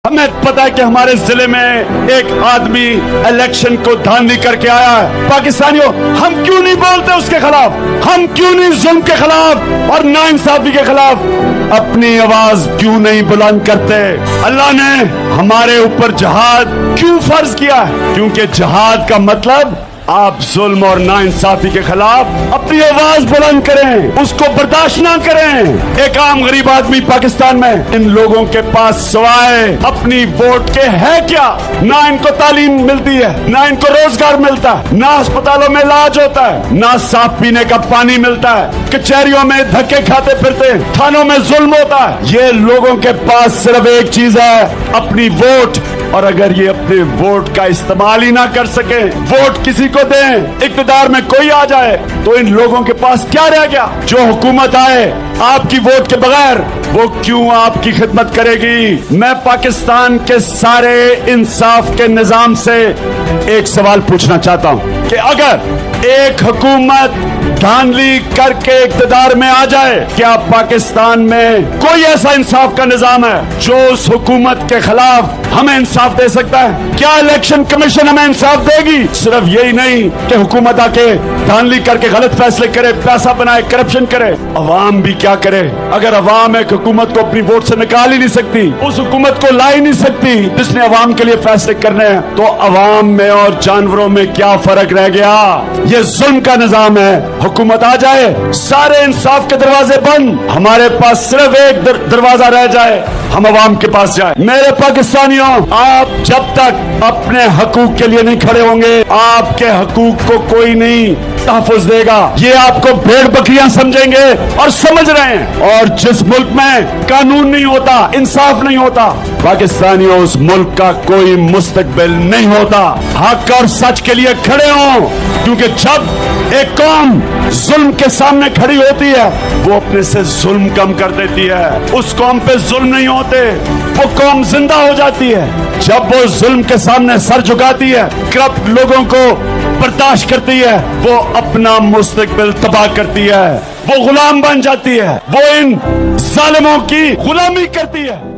हमें पता है कि हमारे जिले में एक आदमी इलेक्शन को धांधली करके आया है। पाकिस्तानियों, हम क्यों नहीं बोलते उसके खिलाफ? हम क्यों नहीं जुल्म के खिलाफ और नाइंसाफी के खिलाफ अपनी आवाज क्यों नहीं बुलंद करते? अल्लाह ने हमारे ऊपर जिहाद क्यों फर्ज किया है? क्योंकि जिहाद का मतलब आप जुल्म और नाइंसाफी के खिलाफ अपनी आवाज बुलंद करें, उसको बर्दाश्त ना करें। एक आम गरीब आदमी पाकिस्तान में, इन लोगों के पास सवाए अपनी वोट के है क्या? ना इनको तालीम मिलती है, ना इनको रोजगार मिलता है, ना अस्पतालों में इलाज होता है, ना साफ पीने का पानी मिलता है, कचहरियों में धक्के खाते फिरते, थानों में जुल्म होता है। ये लोगों के पास सिर्फ एक चीज है, अपनी वोट। और अगर ये अपने वोट का इस्तेमाल ही ना कर सके, वोट किसी को दें, इक़्तिदार में कोई आ जाए, तो इन लोगों के पास क्या रह गया? जो हुकूमत आए आपकी वोट के बगैर, वो क्यों आपकी खिदमत करेगी? मैं पाकिस्तान के सारे इंसाफ के निजाम से एक सवाल पूछना चाहता हूं कि अगर एक हुकूमत धांधली करके इक़्तिदार में आ जाए, क्या पाकिस्तान में कोई ऐसा इंसाफ का निजाम है जो उस हुकूमत के खिलाफ हमें इंसाफ दे सकता है? क्या इलेक्शन कमीशन हमें इंसाफ देगी? सिर्फ यही नहीं कि हुकूमत आके धांधली करके गलत फैसले करे, पैसा बनाए, करप्शन करे, अवाम भी क्या करे? अगर अवाम एक हुकूमत को अपनी वोट से निकाल ही नहीं सकती, उस हुकूमत को ला ही नहीं सकती जिसने अवाम के लिए फैसले करने हैं, तो अवाम में और जानवरों में क्या फर्क रह गया? ये जुल्म का निजाम है। हुकूमत आ जाए, सारे इंसाफ के दरवाजे बंद, हमारे पास सिर्फ एक दरवाजा रह जाए, हम अवाम के पास जाए। मेरे पाकिस्तानियों, आप जब तक अपने हकूक के लिए नहीं खड़े होंगे, आपके हकूक को कोई नहीं तहफ़्फ़ुज़ देगा। ये आपको भेड़ बकरियां समझेंगे और समझ रहे हैं। और जिस मुल्क में कानून नहीं होता, इंसाफ नहीं होता, पाकिस्तानियों, उस मुल्क का कोई मुस्तकबिल नहीं होता। हक और सच के लिए खड़े हों, क्योंकि जब एक कौम जुल्म के सामने खड़ी होती है, वो अपने से जुल्म कम कर देती है। उस कौम पे जुल्म नहीं होते, वो कौम जिंदा हो जाती है। जब वो जुल्म के सामने सर झुकाती है, करप्ट लोगों को बर्दाश्त करती है, वो अपना मुस्तकबिल तबाह करती है, वो गुलाम बन जाती है, वो इन जालिमों की गुलामी करती है।